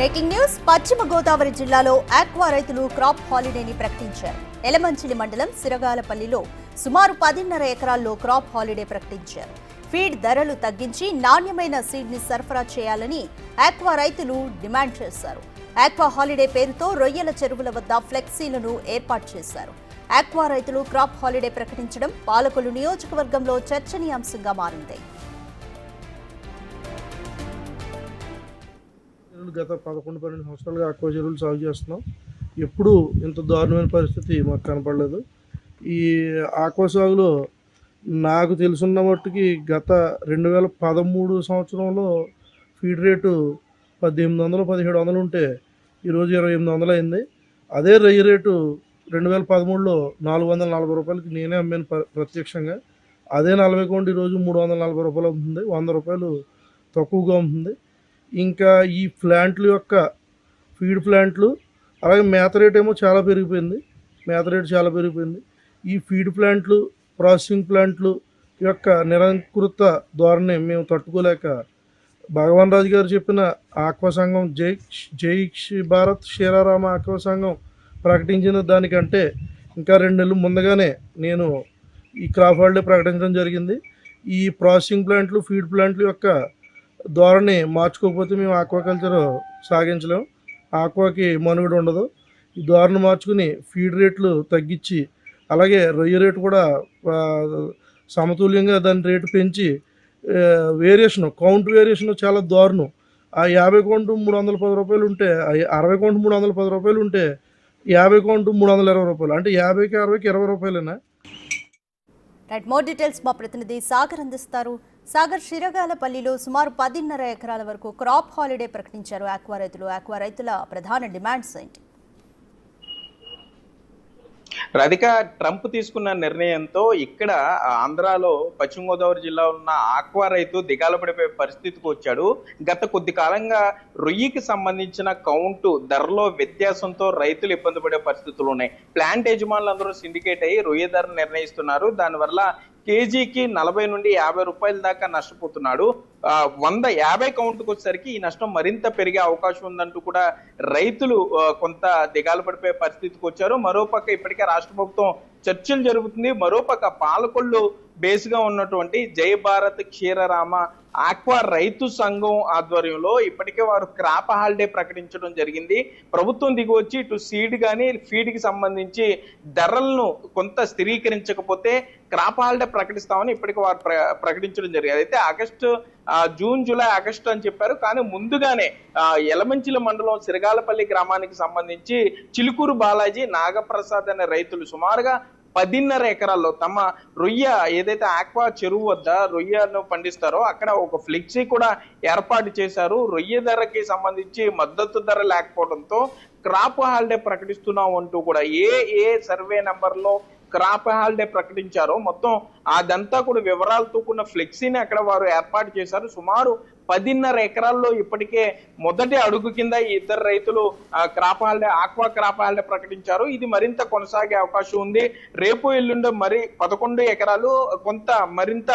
Breaking news. పశ్చిమ గోదావరి జిల్లాలో aqua రైతులు క్రాప్ హాలిడేని ప్రకటించారు. ఎలమంచిలి మండలం సిరగాలపల్లిలో సుమారు 10.5 ఎకరాల్లో క్రాప్ హాలిడే ప్రకటించారు. ఫీడ్ ధరలు తగ్గించి నాణ్యమైన సీడ్ ని సరఫరా చేయాలని ఆక్వా రైతులు డిమాండ్ చేశారు. ఆక్వా హాలిడే పేరుతో రొయ్యల చెరువుల వద్ద ఫ్లెక్సీలను ఏర్పాటు చేశారు. ఆక్వా రైతులు క్రాప్ హాలిడే ప్రకటించడం పాలకొల్లు నియోజకవర్గంలో చర్చనీయాంశంగా మారింది. గత 11-12 సంవత్సరాలుగా ఆక్వా చెరువులు సాగు చేస్తున్నాం. ఎప్పుడూ ఇంత దారుణమైన పరిస్థితి మాకు కనపడలేదు. ఈ ఆక్వా సాగులో నాకు తెలుసున్న మట్టుకి గత 2013 సంవత్సరంలో ఫీడ్ రేటు 1800-1700 ఉంటే ఈరోజు 2800 అయింది. అదే రొయ్య రేటు 2013లో 440 రూపాయలకి నేనే అమ్మాను ప్రత్యక్షంగా. అదే 40 కౌంట్ ఈరోజు 340 రూపాయలు అవుతుంది. 100 రూపాయలు తక్కువగా ఉంటుంది. ఇంకా ఈ ప్లాంట్ల యొక్క ఫీడ్ ప్లాంట్లు అలాగే మేత రేట్ ఏమో చాలా పెరిగిపోయింది. ఈ ఫీడ్ ప్లాంట్లు, ప్రాసెసింగ్ ప్లాంట్లు యొక్క నిరంకుశ ధోరణి మేము తట్టుకోలేక భగవాన్ రాజు గారు చెప్పిన ఆక్వా సంఘం జై భారత్ శ్రీరామ ఆక్వా సంఘం ప్రకటించిన దానికంటే ఇంకా 2 నెలలు ముందుగానే నేను ఈ క్రాప్ హాలిడే ప్రకటించడం జరిగింది. ఈ ప్రాసెసింగ్ ప్లాంట్లు, ఫీడ్ ప్లాంట్ల యొక్క ధోరణి మార్చుకోకపోతే మేము ఆక్వాకల్చర్ సాగించలేం. ఆక్వాకి మనుగడ ఉండదు. ఈ ధోరణి మార్చుకుని ఫీడ్ రేట్లు తగ్గించి అలాగే రొయ్య రేటు కూడా సమతుల్యంగా దాని రేటు పెంచి కౌంట్ వేరియేషన్ చాలా దారుణం. ఆ 50 కౌంటు 310 రూపాయలు ఉంటే, 60 కౌంటు 310 రూపాయలు ఉంటే 50 కౌంటు 320 రూపాయలు, అంటే 50కి 60కి 20 రూపాయలేనా? మోర్ డీటెయిల్స్ మా ప్రతినిధి సాగర్ అందిస్తారు. సాగర్, శిరగాలపల్లిలో సుమారు 10.5 ఎకరాల వరకు క్రాప్ హాలిడే ప్రకటించారు ఆక్వా రైతులు. ఆక్వా రైతుల ప్రధాన డిమాండ్స్ ఏంటి? రాధిక, ట్రంప్ తీసుకున్న నిర్ణయంతో ఇక్కడ ఆంధ్రాలో పశ్చిమ గోదావరి జిల్లా ఉన్న ఆక్వా రైతు దిగాల పడిపోయే పరిస్థితికి వచ్చాడు. గత కొద్ది కాలంగా రొయ్యకి సంబంధించిన కౌంటు ధరలో వ్యత్యాసంతో రైతులు ఇబ్బంది పడే పరిస్థితులు ఉన్నాయి. ప్లాంట్ యజమానులు అందరూ సిండికేట్ అయ్యి రొయ్య ధర నిర్ణయిస్తున్నారు. దానివల్ల కేజీకి 40 నుండి 50 రూపాయల దాకా నష్టపోతున్నాడు. 150 కౌంట్కి వచ్చేసరికి ఈ నష్టం మరింత పెరిగే అవకాశం ఉందంటూ కూడా రైతులు కొంత దిగాలు పడిపోయే పరిస్థితికి వచ్చారు. మరోపక్క ఇప్పటికే రాష్ట్ర ప్రభుత్వం చర్చలు జరుగుతుంది. మరోపక్క పాలకొల్లు బేస్గా ఉన్నటువంటి జై భారత్ క్షీరరామ ఆక్వా రైతు సంఘం ఆధ్వర్యంలో ఇప్పటికే వారు క్రాప్ హాలిడే ప్రకటించడం జరిగింది. ప్రభుత్వం దిగివచ్చి ఇటు సీడ్ కానీ ఫీడ్కి సంబంధించి ధరలను కొంత స్థిరీకరించకపోతే క్రాప్ హాలిడే ప్రకటిస్తామని ఇప్పటికే వారు ప్రకటించడం జరిగింది. అయితే జూన్, జూలై, ఆగస్టు అని చెప్పారు. కానీ ముందుగానే ఎలమంచిల మండలం సిరగాలపల్లి గ్రామానికి సంబంధించి చిలుకూరు బాలాజీ, నాగప్రసాద్ అనే రైతులు సుమారుగా 10.5 ఎకరాల్లో తమ రొయ్య ఏదైతే ఆక్వా చెరువు వద్ద రొయ్యను పండిస్తారో అక్కడ ఒక ఫ్లెక్సీ కూడా ఏర్పాటు చేశారు. రొయ్య ధరకి సంబంధించి మద్దతు ధర లేకపోవడంతో క్రాప్ హాలిడే ప్రకటిస్తున్నాం అంటూ కూడా ఏ సర్వే నెంబర్లో క్రాప్ హాలిడే ప్రకటించారో మొత్తం అదంతా కూడా వివరాలతో కూడిన ఫ్లెక్సీని అక్కడ వారు ఏర్పాటు చేశారు. సుమారు 10.5 ఎకరాల్లో ఇప్పటికే మొదటి అడుగు కింద ఈ ఇద్దరు రైతులు ఆక్వా క్రాప్ హాలిడే ప్రకటించారు. ఇది మరింత కొనసాగే అవకాశం ఉంది. రేపు ఎల్లుండి మరి 11 ఎకరాలు కొంత మరింత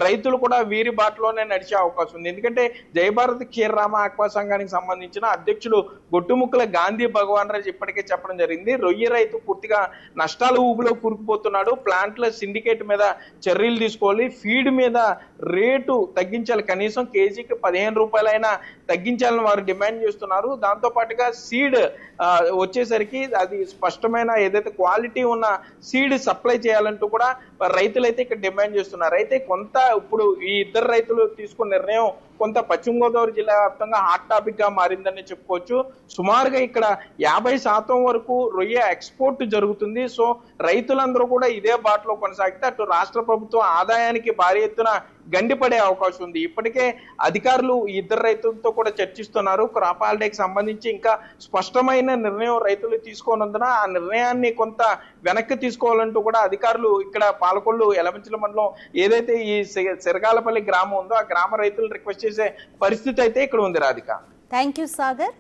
రైతులు కూడా వీరి బాటలోనే నడిచే అవకాశం ఉంది. ఎందుకంటే జై భారత్ క్షీరరామ ఆక్వా సంఘానికి సంబంధించిన అధ్యక్షుడు గొట్టుముక్కల గాంధీ భగవాన్ రాజు ఇప్పటికే చెప్పడం జరిగింది. రొయ్య రైతు పూర్తిగా నష్టాల ఊబిలో కూరుకుపోతున్నాడు. ప్లాంట్ల సిండికేట్ మీద చర్యలు తీసుకోవాలి. ఫీడ్ మీద రేటు తగ్గించాలి. కనీసం కేజీకి 15 రూపాయలైనా తగ్గించాలని వారు డిమాండ్ చేస్తున్నారు. దాంతో పాటుగా సీడ్ వచ్చేసరికి అది స్పష్టమైన ఏదైతే క్వాలిటీ ఉన్న సీడ్ సప్లై చేయాలంటూ కూడా రైతులైతే ఇక్కడ డిమాండ్ చేస్తున్నారు. అయితే కొంత ఇప్పుడు ఈ ఇద్దరు రైతులు తీసుకున్న నిర్ణయం కొంత పశ్చిమ గోదావరి జిల్లా వ్యాప్తంగా హాట్ టాపిక్ గా మారిందని చెప్పుకోవచ్చు. సుమారుగా ఇక్కడ 50% వరకు రొయ్య ఎక్స్పోర్ట్ జరుగుతుంది. సో రైతులందరూ కూడా ఇదే బాటలో కొనసాగితే అటు రాష్ట్ర ప్రభుత్వం ఆదాయానికి భారీ ఎత్తున గండిపడే అవకాశం ఉంది. ఇప్పటికే అధికారులు ఇద్దరు రైతులతో కూడా చర్చిస్తున్నారు. క్రాప్ హాలిడేకి సంబంధించి ఇంకా స్పష్టమైన నిర్ణయం రైతులు తీసుకోనందున ఆ నిర్ణయాన్ని కొంత వెనక్కి తీసుకోవాలంటూ కూడా అధికారులు ఇక్కడ పాలకొల్లు ఎలమంచిల మండలం ఏదైతే ఈ సిరగాలపల్లి గ్రామం ఉందో ఆ గ్రామ రైతులు రిక్వెస్ట్ చేసే పరిస్థితి అయితే ఇక్కడ ఉంది. Radhika, thank you Sagar.